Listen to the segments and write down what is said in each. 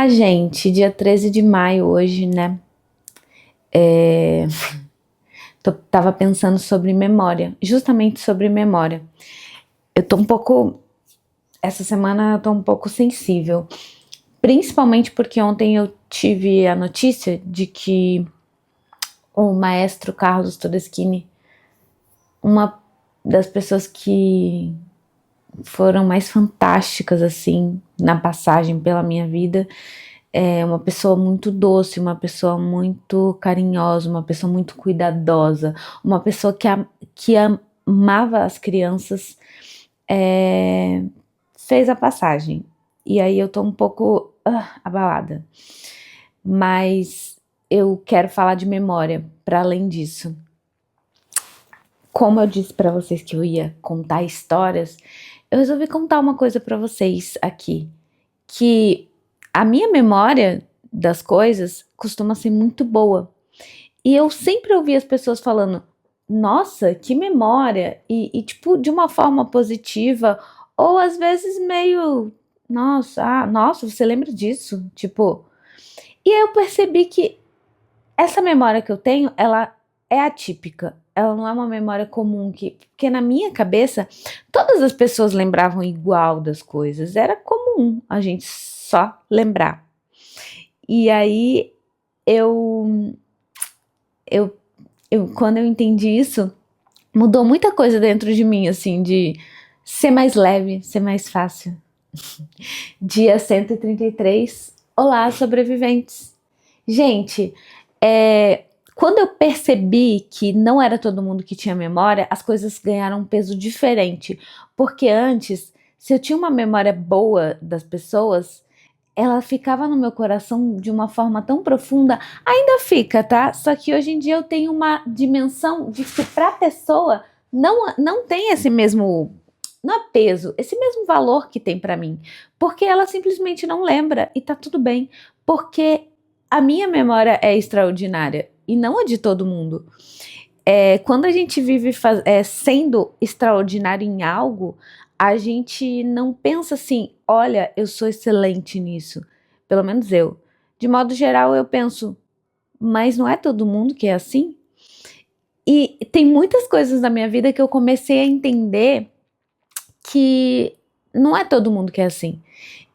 Gente, dia 13 de maio hoje, né? É, tava pensando sobre memória, justamente sobre memória. Eu tô um pouco, essa semana eu tô um pouco sensível, principalmente porque ontem eu tive a notícia de que o maestro Carlos Todeschini, uma das pessoas que foram mais fantásticas, assim, na passagem pela minha vida, é uma pessoa muito doce, uma pessoa muito carinhosa, uma pessoa muito cuidadosa, uma pessoa que amava as crianças, é, fez a passagem. E aí eu tô um pouco abalada. Mas eu quero falar de memória, para além disso. Como eu disse para vocês que eu ia contar histórias, eu resolvi contar uma coisa para vocês aqui, que a minha memória das coisas costuma ser muito boa. E eu sempre ouvi as pessoas falando, nossa, que memória! Tipo, de uma forma positiva, ou às vezes meio, nossa, você lembra disso? Tipo, e aí eu percebi que essa memória que eu tenho, ela é atípica. Ela não é uma memória comum, porque na minha cabeça, todas as pessoas lembravam igual das coisas. Era comum a gente só lembrar. E aí, eu, eu, quando eu entendi isso, mudou muita coisa dentro de mim, assim, de ser mais leve, ser mais fácil. Dia 133. Olá, sobreviventes. Gente, quando eu percebi que não era todo mundo que tinha memória, as coisas ganharam um peso diferente. Porque antes, se eu tinha uma memória boa das pessoas, ela ficava no meu coração de uma forma tão profunda, ainda fica, tá? Só que hoje em dia eu tenho uma dimensão de que para a pessoa não tem esse mesmo, não é peso, esse mesmo valor que tem para mim, porque ela simplesmente não lembra e tá tudo bem, porque a minha memória é extraordinária e não a de todo mundo. Quando a gente vive sendo extraordinário em algo, a gente não pensa assim, olha, eu sou excelente nisso. Pelo menos eu. De modo geral, eu penso, mas não é todo mundo que é assim? E tem muitas coisas na minha vida que eu comecei a entender que não é todo mundo que é assim.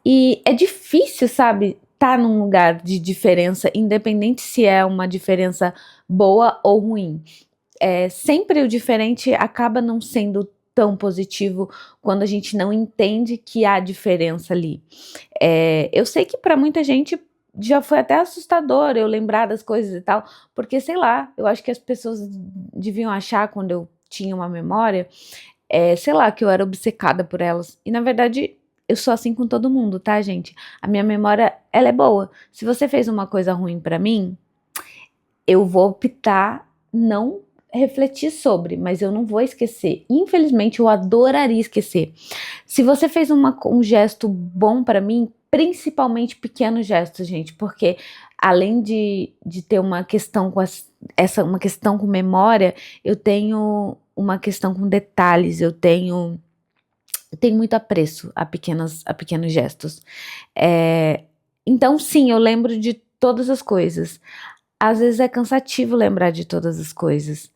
E é difícil, sabe, estar num lugar de diferença, independente se é uma diferença boa ou ruim. Sempre o diferente acaba não sendo tão positivo quando a gente não entende que há diferença ali. Eu sei que para muita gente já foi até assustador eu lembrar das coisas e tal, porque sei lá, eu acho que as pessoas deviam achar quando eu tinha uma memória, sei lá, que eu era obcecada por elas. E na verdade eu sou assim com todo mundo, tá, gente? A minha memória, ela é boa. Se você fez uma coisa ruim para mim, eu vou optar não refletir sobre, mas eu não vou esquecer. Infelizmente, eu adoraria esquecer. Se você fez um gesto bom para mim, principalmente pequenos gestos, gente, porque além de ter uma questão com uma questão com memória, eu tenho uma questão com detalhes, eu tenho muito apreço a pequenos gestos. Então, sim, eu lembro de todas as coisas. Às vezes é cansativo lembrar de todas as coisas,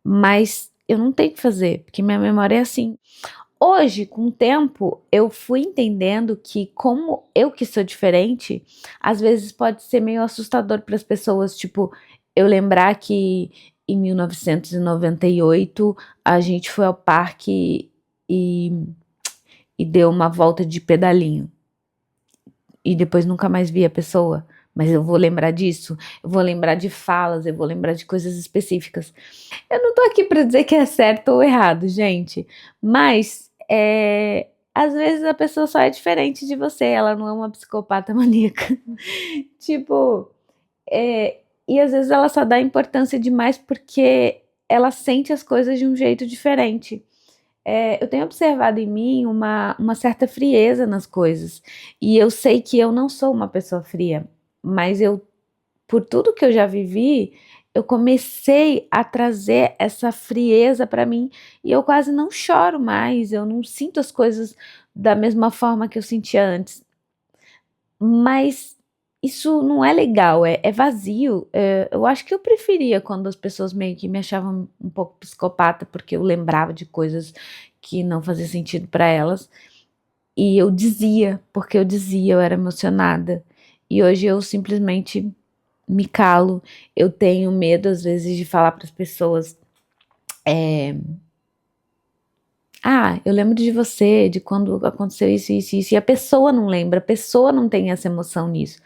mas eu não tenho o que fazer, porque minha memória é assim. Hoje, com o tempo, eu fui entendendo que, como eu que sou diferente, às vezes pode ser meio assustador para as pessoas, tipo, eu lembrar que em 1998 a gente foi ao parque e deu uma volta de pedalinho e depois nunca mais vi a pessoa. Mas eu vou lembrar disso, eu vou lembrar de falas, eu vou lembrar de coisas específicas. Eu não tô aqui para dizer que é certo ou errado, gente, mas às vezes a pessoa só é diferente de você, ela não é uma psicopata maníaca. Tipo, e às vezes ela só dá importância demais porque ela sente as coisas de um jeito diferente. Eu tenho observado em mim uma certa frieza nas coisas, e eu sei que eu não sou uma pessoa fria, mas por tudo que eu já vivi, eu comecei a trazer essa frieza para mim e eu quase não choro mais, eu não sinto as coisas da mesma forma que eu sentia antes. Mas isso não é legal, é vazio. Eu acho que eu preferia quando as pessoas meio que me achavam um pouco psicopata, porque eu lembrava de coisas que não faziam sentido para elas. E eu dizia, porque eu dizia, eu era emocionada. E hoje eu simplesmente me calo. Eu tenho medo, às vezes, de falar para as pessoas. Eu lembro de você, de quando aconteceu isso, isso, isso. E a pessoa não lembra, a pessoa não tem essa emoção nisso.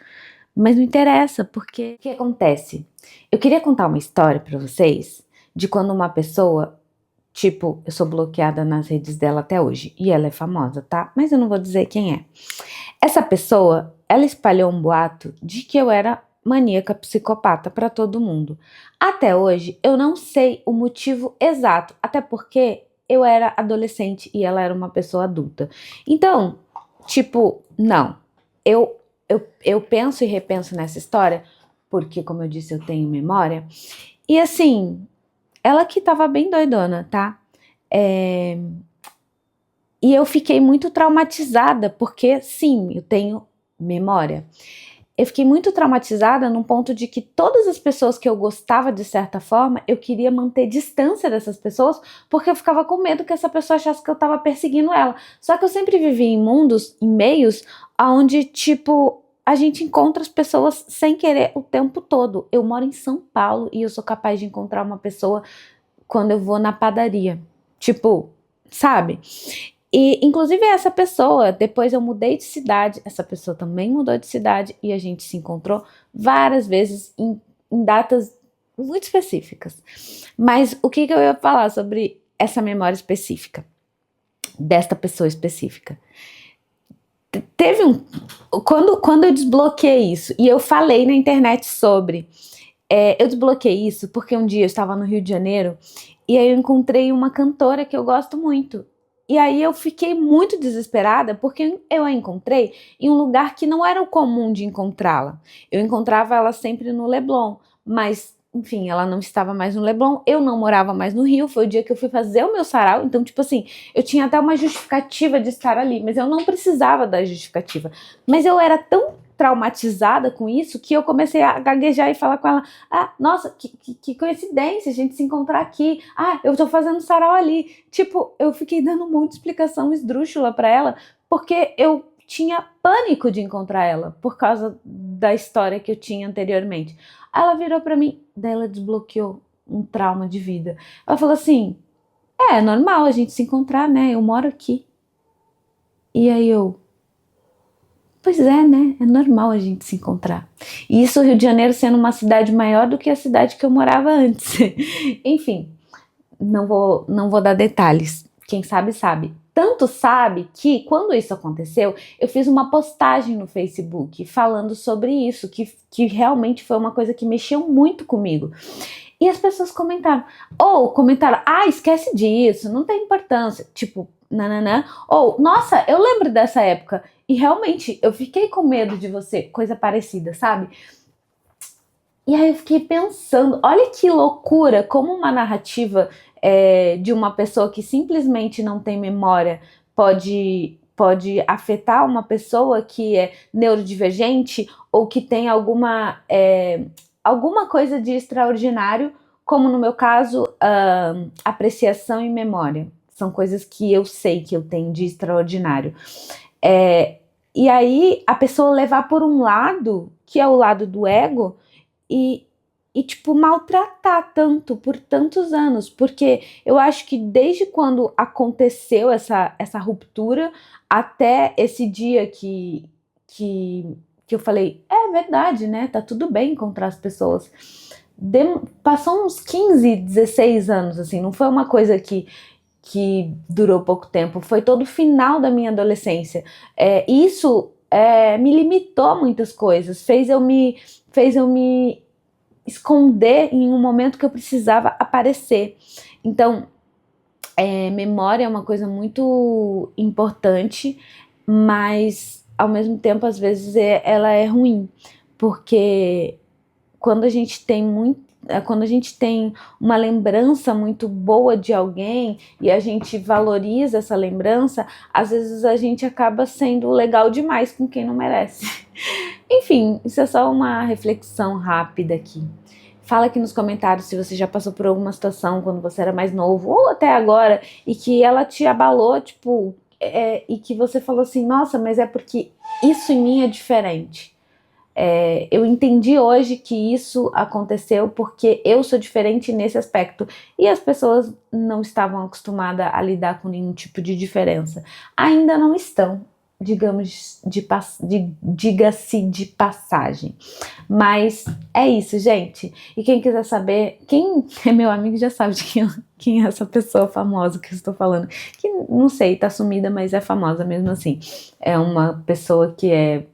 Mas não interessa, porque o que acontece? Eu queria contar uma história pra vocês de quando uma pessoa, tipo, eu sou bloqueada nas redes dela até hoje, e ela é famosa, tá? Mas eu não vou dizer quem é. Essa pessoa, ela espalhou um boato de que eu era maníaca psicopata pra todo mundo. Até hoje, eu não sei o motivo exato, até porque eu era adolescente e ela era uma pessoa adulta. Então, tipo, não. Eu penso e repenso nessa história, porque, como eu disse, eu tenho memória. E assim, ela que tava bem doidona, tá? E eu fiquei muito traumatizada, porque sim, eu tenho memória. Eu fiquei muito traumatizada num ponto de que todas as pessoas que eu gostava de certa forma, eu queria manter distância dessas pessoas, porque eu ficava com medo que essa pessoa achasse que eu tava perseguindo ela. Só que eu sempre vivi em mundos, em meios, onde, tipo, a gente encontra as pessoas sem querer o tempo todo. Eu moro em São Paulo e eu sou capaz de encontrar uma pessoa quando eu vou na padaria. Tipo, sabe? E, inclusive, essa pessoa, depois eu mudei de cidade, essa pessoa também mudou de cidade e a gente se encontrou várias vezes em datas muito específicas. Mas o que eu ia falar sobre essa memória específica, desta pessoa específica? Teve um. Quando eu desbloqueei isso, e eu falei na internet sobre. Eu desbloqueei isso porque um dia eu estava no Rio de Janeiro e aí eu encontrei uma cantora que eu gosto muito. E aí eu fiquei muito desesperada porque eu a encontrei em um lugar que não era o comum de encontrá-la. Eu encontrava ela sempre no Leblon, mas enfim, ela não estava mais no Leblon, eu não morava mais no Rio, foi o dia que eu fui fazer o meu sarau, então tipo assim, eu tinha até uma justificativa de estar ali, mas eu não precisava da justificativa. Mas eu era tão traumatizada com isso que eu comecei a gaguejar e falar com ela: nossa, que coincidência a gente se encontrar aqui. Eu tô fazendo sarau ali. Tipo, eu fiquei dando um monte de explicação esdrúxula pra ela, porque eu tinha pânico de encontrar ela, por causa da história que eu tinha anteriormente. Aí ela virou pra mim, daí ela desbloqueou um trauma de vida. Ela falou assim: é normal a gente se encontrar, né? Eu moro aqui. E aí eu: pois é, né? É normal a gente se encontrar. E isso, o Rio de Janeiro sendo uma cidade maior do que a cidade que eu morava antes. Enfim, não vou dar detalhes. Quem sabe, sabe. Tanto sabe que, quando isso aconteceu, eu fiz uma postagem no Facebook falando sobre isso, que realmente foi uma coisa que mexeu muito comigo. E as pessoas comentaram. Ou comentaram: esquece disso, não tem importância. Tipo, nananã. Ou, nossa, eu lembro dessa época. E realmente, eu fiquei com medo de você. Coisa parecida, sabe? E aí eu fiquei pensando, olha que loucura, como uma narrativa de uma pessoa que simplesmente não tem memória pode afetar uma pessoa que é neurodivergente ou que tem alguma coisa de extraordinário, como no meu caso, apreciação e memória. São coisas que eu sei que eu tenho de extraordinário. E aí a pessoa levar por um lado, que é o lado do ego, e, tipo, maltratar tanto por tantos anos, porque eu acho que desde quando aconteceu essa ruptura até esse dia que eu falei: é verdade, né? Tá tudo bem encontrar as pessoas. Passou uns 15, 16 anos, assim, não foi uma coisa que durou pouco tempo, foi todo o final da minha adolescência. Isso me limitou a muitas coisas, fez eu me esconder em um momento que eu precisava aparecer. Então, memória é uma coisa muito importante, mas ao mesmo tempo, às vezes, ela é ruim, porque quando a gente tem quando a gente tem uma lembrança muito boa de alguém e a gente valoriza essa lembrança, às vezes a gente acaba sendo legal demais com quem não merece. Enfim, isso é só uma reflexão rápida aqui. Fala aqui nos comentários se você já passou por alguma situação quando você era mais novo, ou até agora, e que ela te abalou, tipo, e que você falou assim, nossa, mas é porque isso em mim é diferente. Eu entendi hoje que isso aconteceu porque eu sou diferente nesse aspecto. E as pessoas não estavam acostumadas a lidar com nenhum tipo de diferença. Ainda não estão, digamos, diga-se de passagem. Mas é isso, gente. E quem quiser saber, quem é meu amigo já sabe de quem é essa pessoa famosa que eu estou falando. Que não sei, tá sumida, mas é famosa mesmo assim. É uma pessoa que é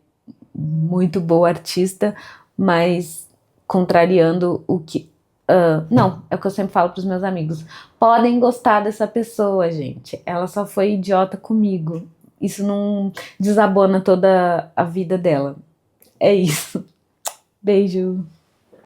muito boa artista, mas contrariando o que... não, é o que eu sempre falo para os meus amigos. Podem gostar dessa pessoa, gente. Ela só foi idiota comigo. Isso não desabona toda a vida dela. É isso. Beijo.